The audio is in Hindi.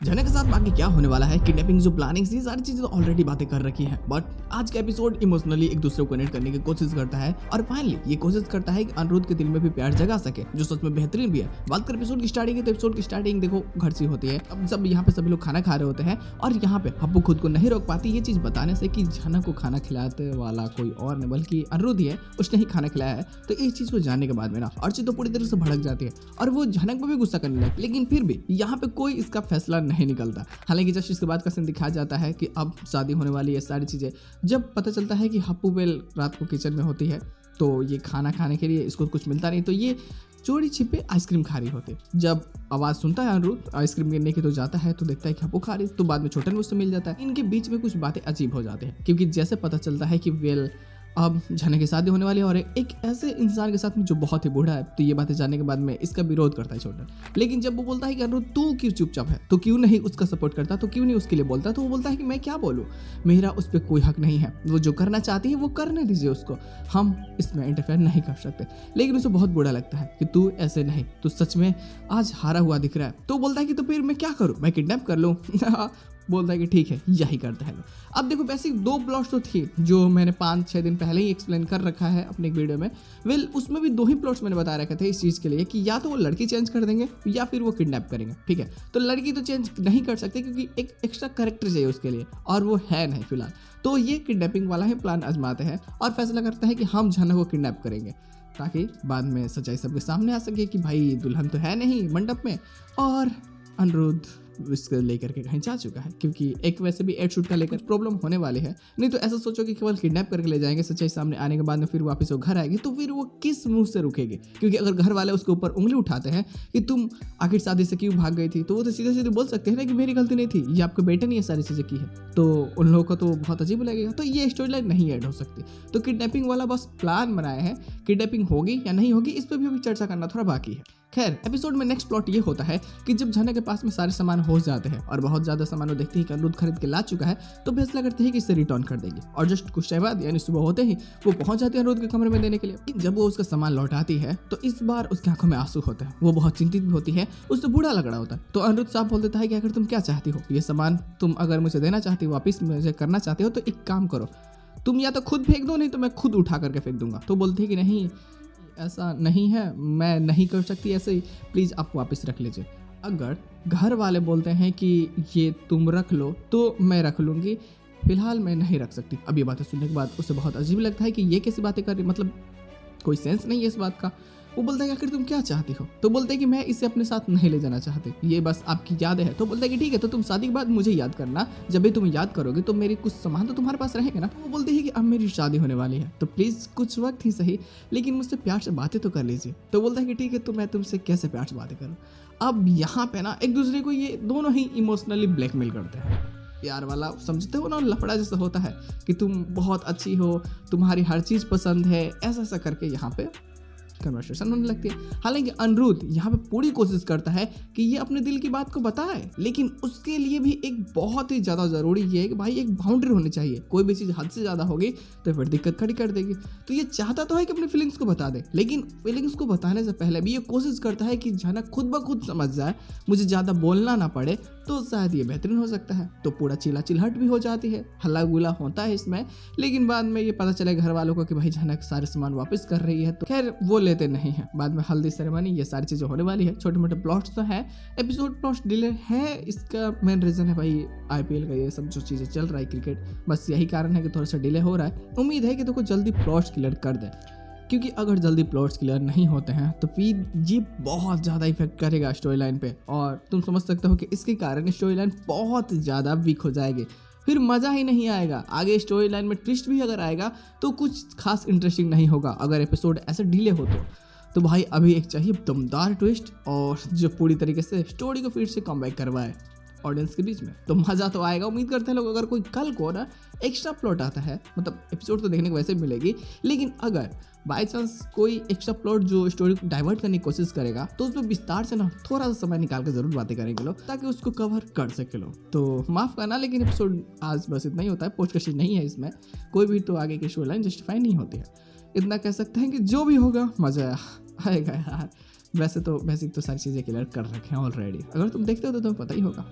जनक के साथ आगे क्या होने वाला है, किडनैपिंग जो प्लानिंग ये सारी चीजें तो ऑलरेडी बातें कर रखी हैं, बट आज का एपिसोड इमोशनली एक दूसरे को कनेक्ट करने की कोशिश करता है और फाइनली ये कोशिश करता है कि अनिरुद्ध के दिल में भी प्यार जगा सके, जो सच में बेहतरीन भी है। बात कर एपिसोड की स्टार्टिंग है तो एपिसोड की स्टार्टिंग देखो घर से होती है। अब जब यहाँ पे सभी लोग खाना खा रहे होते हैं और यहाँ पे हब्बू खुद को नहीं रोक पाती ये चीज बताने से कि जनक को खाना खिलाते वाला कोई और नहीं बल्कि अनिरुद्ध ही है, उसने ही खाना खिलाया है। तो इस चीज को जानने के बाद में ना अर्चित तो पूरी तरह से भड़क जाती है और वो जनक पर भी गुस्सा करने लगती, लेकिन फिर भी यहाँ पे कोई इसका फैसला नहीं निकलता। हालांकि जस्ट इसके बाद का सीन दिखाया जाता है कि अब शादी होने वाली है, सारी चीज़ें जब पता चलता है कि हप्पू वेल रात को किचन में होती है तो ये खाना खाने के लिए इसको कुछ मिलता नहीं, तो ये चोरी छिपे आइसक्रीम खा रही होती। जब आवाज़ सुनता है अनिरुद्ध आइसक्रीम गिरने की तो जाता है तो देखता है कि हप्पू खा रही, तो बाद में छोटन उससे मिल जाता है। इनके बीच में कुछ बातें अजीब हो जाते हैं क्योंकि जैसे पता चलता है कि वेल अब जनक की शादी होने वाली है और एक ऐसे इंसान के साथ में जो बहुत ही बूढ़ा है, तो ये बातें जानने के बाद में इसका विरोध करता है छोटा। लेकिन जब वो बोलता है कि अनिरुद्ध तू क्यों चुपचाप है, तो क्यों नहीं उसका सपोर्ट करता, तो क्यों नहीं उसके लिए बोलता, तो वो बोलता है कि मैं क्या बोलूँ, मेरा उस पर कोई हक नहीं है, वो जो करना चाहती है वो करने दीजिए उसको, हम इसमें इंटरफेयर नहीं कर सकते। लेकिन उसे बहुत बुरा लगता है कि तू ऐसे नहीं, तू सच में आज हारा हुआ दिख रहा है। तो बोलता है कि तो फिर मैं क्या करूँ, मैं किडनैप कर लूँ। बोलता है कि ठीक है यही करते हैं। अब देखो बेसिक दो प्लॉट्स तो थी जो मैंने 5-6 दिन पहले ही एक्सप्लेन कर रखा है अपने एक वीडियो में। वेल उसमें भी 2 ही प्लॉट्स मैंने बता रखे थे इस चीज़ के लिए कि या तो वो लड़की चेंज कर देंगे या फिर वो किडनैप करेंगे। ठीक है, तो लड़की तो चेंज नहीं कर सकते क्योंकि एक एक्स्ट्रा कैरेक्टर चाहिए उसके लिए और वो है नहीं फिलहाल। तो ये किडनैपिंग वाला ही प्लान आजमाते हैं और फैसला करते हैं कि हम जनक को किडनैप करेंगे ताकि बाद में सच्चाई सबके सामने आ सके कि भाई दुल्हन तो है नहीं मंडप में और अनिरुद्ध इसको लेकर के कहीं जा चुका है, क्योंकि एक वैसे भी एड शूट का लेकर प्रॉब्लम होने वाली है। नहीं तो ऐसा सोचो कि केवल किडनैप करके ले जाएंगे, सच्चाई सामने आने के बाद में फिर वापस वो घर आएगी तो फिर वो किस मुंह से रुकेगी, क्योंकि अगर घर वाले उसके ऊपर उंगली उठाते हैं कि तुम आखिर शादी से क्यों भाग गई थी, तो वो तो सीधे सीधे बोल सकते हैं ना कि मेरी गलती नहीं थी, ये आपके बेटे ने ये सारी चीज़ें की है, तो उन लोगों को तो बहुत अजीब लगेगा। तो ये स्टोरी लाइन नहीं ऐड हो सकती। तो किडनैपिंग वाला बस प्लान बनाया है, किडनैपिंग होगी या नहीं होगी इस पर भी अभी चर्चा करना थोड़ा बाकी है। खैर एपिसोड में नेक्स्ट प्लॉट ये होता है कि जब जनक के पास में सारे सामान हो जाते हैं और बहुत ज्यादा सामान वो देखते हैं कि अनिरुद्ध खरीद के ला चुका है, तो फैसला करते हैं कि इसे रिटर्न कर देंगे। और जस्ट कुछ टाइम बाद यानी सुबह होते ही वो पहुंच जाती है अनिरुद्ध के कमरे में देने के लिए। जब वो उसका सामान लौटाती है तो इस बार उसकी आंखों में आंसू होते हैं, वो बहुत चिंतित भी होती है, उससे बूढ़ा लग रहा होता है। तो अनिरुद्ध साहब बोल देता है कि अगर तुम क्या चाहती हो, ये सामान तुम अगर मुझे देना चाहती हो, वापिस मुझे करना चाहते हो, तो एक काम करो, तुम या तो खुद फेंक दो नहीं तो मैं खुद उठा करके फेंक दूंगा। तो बोलती है कि नहीं ऐसा नहीं है, मैं नहीं कर सकती ऐसे ही, प्लीज़ आप वापस रख लीजिए। अगर घर वाले बोलते हैं कि ये तुम रख लो तो मैं रख लूँगी, फिलहाल मैं नहीं रख सकती। अब ये बातें सुनने के बाद उसे बहुत अजीब लगता है कि ये कैसी बातें कर रही, मतलब कोई सेंस नहीं है इस बात का। वो बोलता है कि आखिर तुम क्या चाहती हो, तो बोलते हैं कि मैं इसे अपने साथ नहीं ले जाना चाहती, ये बस आपकी याद है। तो बोलता है कि ठीक है, तो तुम शादी के बाद मुझे याद करना, जब भी तुम याद करोगे तो मेरी कुछ सामान तो तुम्हारे पास रहेंगे ना। तो वो बोलती है कि अब मेरी शादी होने वाली है तो प्लीज़ कुछ वक्त ही सही लेकिन मुझसे प्यार से बातें तो कर लीजिए। तो बोलता है कि ठीक है, तो मैं तुमसे कैसे प्यार से बातें करूँ। अब यहाँ पे ना एक दूसरे को ये दोनों ही इमोशनली ब्लैकमेल करते हैं। प्यार वाला समझते हो ना, लफड़ा जैसा होता है कि तुम बहुत अच्छी हो, तुम्हारी हर चीज़ पसंद है, ऐसा ऐसा करके यहाँ पे कन्वर्सेशन होने लगती है। हालांकि अनिरुद्ध यहाँ पे पूरी कोशिश करता है कि ये अपने दिल की बात को बताए, लेकिन उसके लिए भी एक बहुत ही ज़्यादा ज़रूरी ये है कि भाई एक बाउंड्री होनी चाहिए, कोई भी चीज़ हद से ज़्यादा होगी तो फिर दिक्कत खड़ी कर देगी। तो ये चाहता तो है कि अपनी फीलिंग्स को बता दे, लेकिन फीलिंग्स को बताने से पहले भी ये कोशिश करता है कि जनक खुद ब खुद समझ जाए, मुझे ज़्यादा बोलना ना पड़े, तो शायद ये बेहतरीन हो सकता है। तो पूरा चिल्लाहट भी हो जाती है, हल्ला गुला होता है इसमें, लेकिन बाद में ये पता चले घर वालों को कि भाई जनक सारे सामान वापस कर रही है, तो खैर वो लेते नहीं है। बाद में हल्दी सेरेमनी ये सारी चीज़ें होने वाली है। छोटे मोटे प्लॉट्स तो हैं, एपिसोड प्लॉट्स डिले है, इसका मेन रीज़न है भाई IPL का ये सब जो चीज़ें चल रहा है क्रिकेट, बस यही कारण है कि थोड़ा सा डिले हो रहा है। उम्मीद है कि देखो जल्दी प्लॉट्स क्लियर कर दे, क्योंकि अगर जल्दी प्लॉट्स क्लियर नहीं होते हैं तो फिर ये बहुत ज़्यादा इफेक्ट करेगा स्टोरी लाइन पे, और तुम समझ सकते हो कि इसके कारण स्टोरी लाइन बहुत ज़्यादा वीक हो जाएगी, फिर मज़ा ही नहीं आएगा। आगे स्टोरी लाइन में ट्विस्ट भी अगर आएगा तो कुछ खास इंटरेस्टिंग नहीं होगा अगर एपिसोड ऐसे डिले हो तो भाई अभी एक चाहिए दमदार ट्विस्ट और जो पूरी तरीके से स्टोरी को फिर से कमबैक करवाए ऑडियंस के बीच में, तो मज़ा तो आएगा। उम्मीद करते हैं लोग अगर कोई कल को ना एक्स्ट्रा प्लॉट आता है, मतलब एपिसोड तो देखने को वैसे भी मिलेगी, लेकिन अगर बाय चांस कोई एक्स्ट्रा प्लॉट जो स्टोरी को डाइवर्ट करने की कोशिश करेगा तो उसमें विस्तार से ना थोड़ा सा समय निकाल के जरूर बातें करेंगे लोग, ताकि उसको कवर कर सके लोग। तो माफ़ करना, लेकिन एपिसोड आज बस इतना ही होता है, पोस्ट नहीं है इसमें, कोई भी तो आगे की स्टोरी लाइन जस्टिफाई नहीं होती है। इतना कह सकते हैं कि जो भी होगा मज़ा आएगा यार। वैसे तो बेसिक तो सारी चीजें क्लियर कर रखे हैं ऑलरेडी, अगर तुम देखते हो तो तुम्हें पता ही होगा।